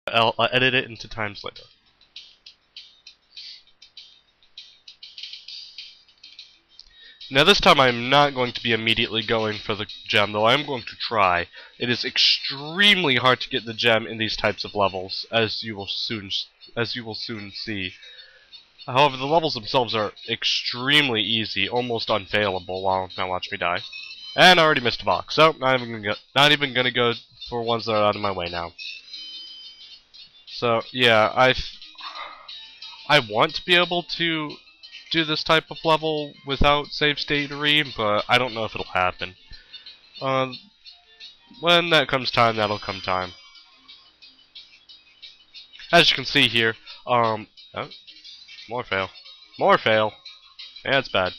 I'll edit it into times later. Now this time I'm not going to be immediately going for the gem, though I am going to try. It is extremely hard to get the gem in these types of levels, as you will soon see. However, the levels themselves are extremely easy, almost unfailable. Wow, now watch me die. And I already missed a box, so not even gonna go for ones that are out of my way now. So yeah, I want to be able to do this type of level without save statery, but I don't know if it'll happen. When that comes time, that'll come time. As you can see here, oh, more fail. More fail. Yeah, that's bad.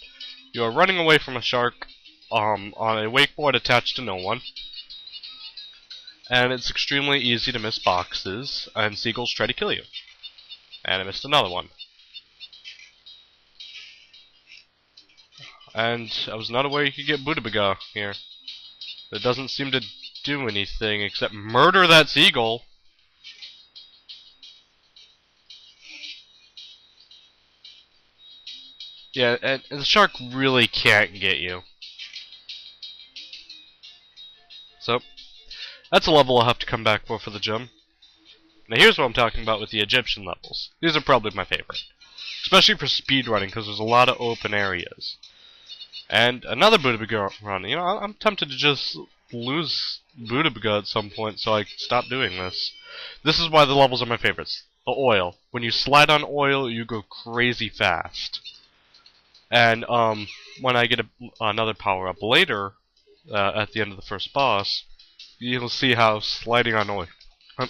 You are running away from a shark, on a wakeboard attached to no one. And it's extremely easy to miss boxes, and seagulls try to kill you. And I missed another one. And I was not aware you could get Budabaga here. It doesn't seem to do anything except murder that seagull. Yeah, and the shark really can't get you. So, that's a level I'll have to come back for the gem. Now here's what I'm talking about with the Egyptian levels. These are probably my favorite. Especially for speedrunning, because there's a lot of open areas. And another Budabaga run. You know, I'm tempted to just lose Budabaga at some point so I can stop doing this. This is why the levels are my favorites. The oil. When you slide on oil, you go crazy fast. And when I get another power-up later, at the end of the first boss, you'll see how sliding on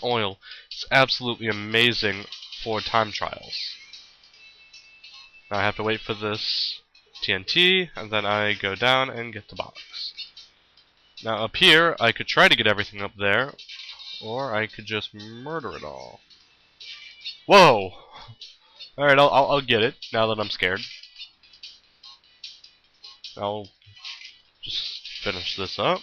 oil is absolutely amazing for time trials. Now I have to wait for this TNT, and then I go down and get the box. Now up here, I could try to get everything up there, or I could just murder it all. Whoa! Alright, I'll get it, now that I'm scared. I'll just finish this up.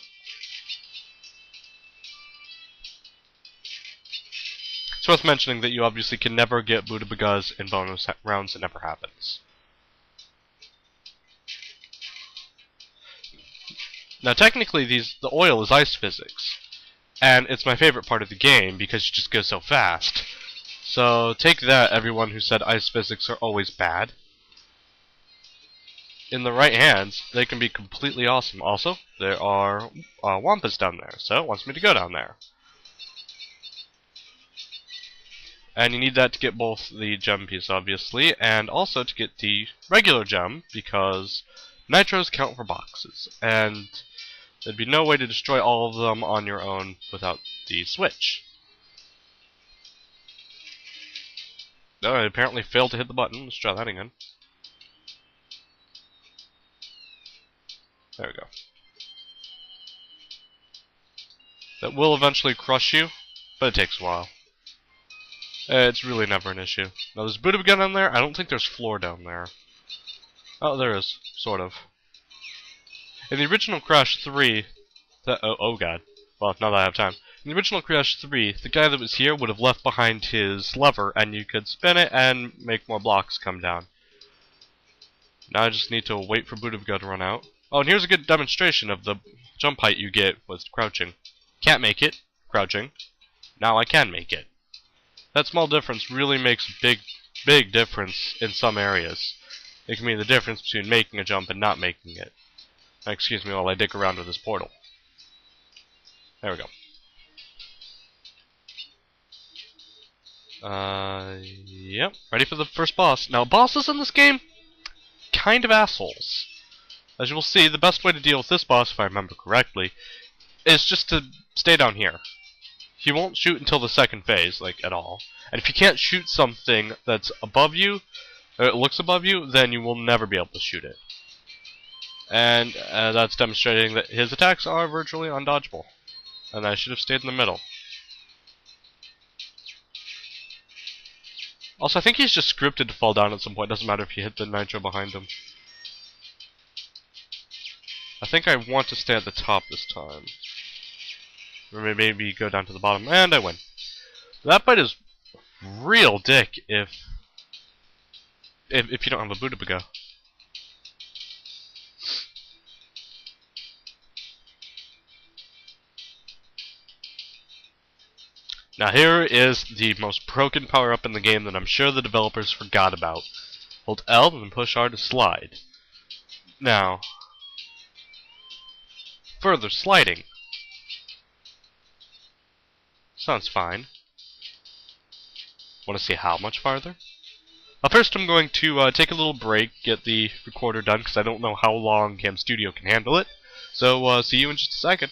It's worth mentioning that you obviously can never get Budabagas in bonus rounds. It never happens. Now technically the oil is ice physics, and it's my favorite part of the game because you just go so fast. So take that, everyone who said ice physics are always bad. In the right hands, they can be completely awesome. Also, there are wampas down there, so it wants me to go down there. And you need that to get both the gem piece, obviously, and also to get the regular gem, because nitros count for boxes, and there'd be no way to destroy all of them on your own without the switch. Oh, I apparently failed to hit the button. Let's try that again. There we go. That will eventually crush you, but it takes a while. It's really never an issue. Now there's Budabaga down there. I don't think there's floor down there. Oh, there is. Sort of. In the original Crash 3... Oh god. Well, now that I have time. In the original Crash 3, the guy that was here would have left behind his lever, and you could spin it and make more blocks come down. Now I just need to wait for Budabaga to run out. Oh, and here's a good demonstration of the jump height you get with crouching. Can't make it. Crouching. Now I can make it. That small difference really makes a big difference in some areas. It can mean the difference between making a jump and not making it. Excuse me while I dig around with this portal. There we go. Yep. Ready for the first boss. Now, bosses in this game, kind of assholes. As you will see, the best way to deal with this boss, if I remember correctly, is just to stay down here. He won't shoot until the second phase, like, at all. And if you can't shoot something that's above you, or it looks above you, then you will never be able to shoot it. And that's demonstrating that his attacks are virtually undodgeable. And I should have stayed in the middle. Also, I think he's just scripted to fall down at some point. Doesn't matter if you hit the nitro behind him. I think I want to stay at the top this time. Or maybe go down to the bottom. And I win. That bite is real dick if you don't have a Buddha. Now here is the most broken power-up in the game that I'm sure the developers forgot about. Hold L and push R to slide. Now, further sliding. Sounds fine. Want to see how much farther? First I'm going to take a little break, get the recorder done, because I don't know how long Cam Studio can handle it. So, see you in just a second.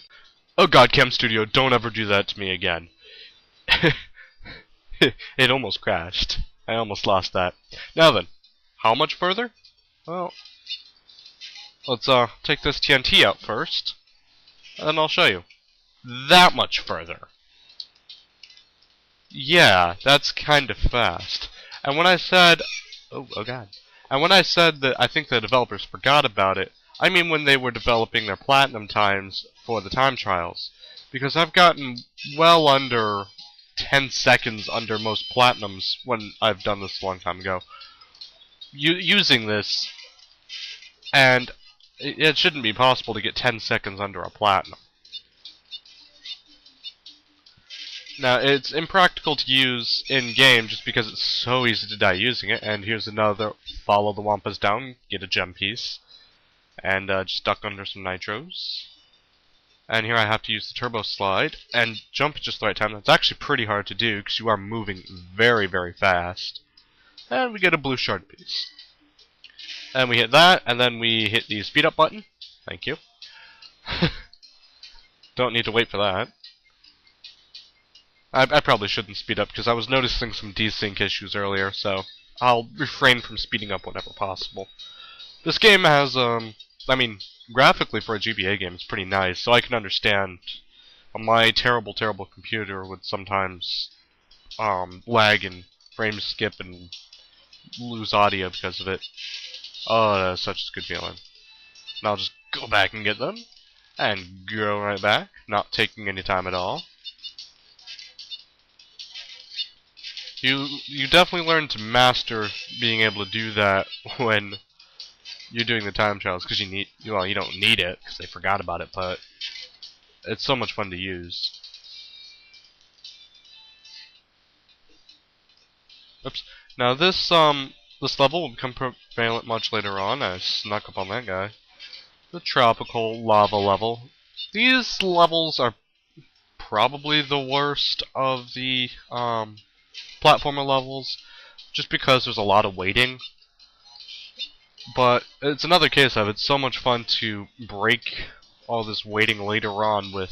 Oh god, Cam Studio, don't ever do that to me again. It almost crashed. I almost lost that. Now then, how much further? Well, let's take this TNT out first, and then I'll show you. That much further. Yeah, that's kind of fast. And when I said, oh god, and when I said that I think the developers forgot about it, I mean when they were developing their platinum times for the time trials, because I've gotten well under 10 seconds under most platinums when I've done this a long time ago, using this, and it shouldn't be possible to get 10 seconds under a platinum. Now, it's impractical to use in-game just because it's so easy to die using it, and here's another follow the Wampas down, get a gem piece, and just duck under some nitros. And here I have to use the turbo slide, and jump at just the right time. That's actually pretty hard to do, because you are moving very, very fast. And we get a blue shard piece. And we hit that, and then we hit the speed up button. Thank you. Don't need to wait for that. I probably shouldn't speed up, because I was noticing some desync issues earlier, so I'll refrain from speeding up whenever possible. This game has, I mean, graphically for a GBA game, it's pretty nice, so I can understand my terrible, terrible computer would sometimes lag and frames skip and lose audio because of it. Oh, that's such a good feeling. And I'll just go back and get them, and go right back, not taking any time at all. You definitely learn to master being able to do that when you're doing the time trials, because you don't need it because they forgot about it, but it's so much fun to use. Oops. Now this level will become prevalent much later on. I snuck up on that guy. The tropical lava level. These levels are probably the worst of the platformer levels, just because there's a lot of waiting. But it's another case of it's so much fun to break all this waiting later on with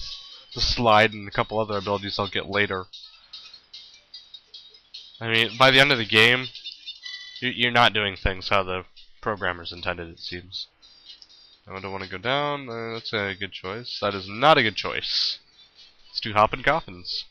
the slide and a couple other abilities I'll get later. I mean, by the end of the game, you're not doing things how the programmers intended, it seems. I don't want to go down. That's a good choice. That is not a good choice. It's two hopping coffins.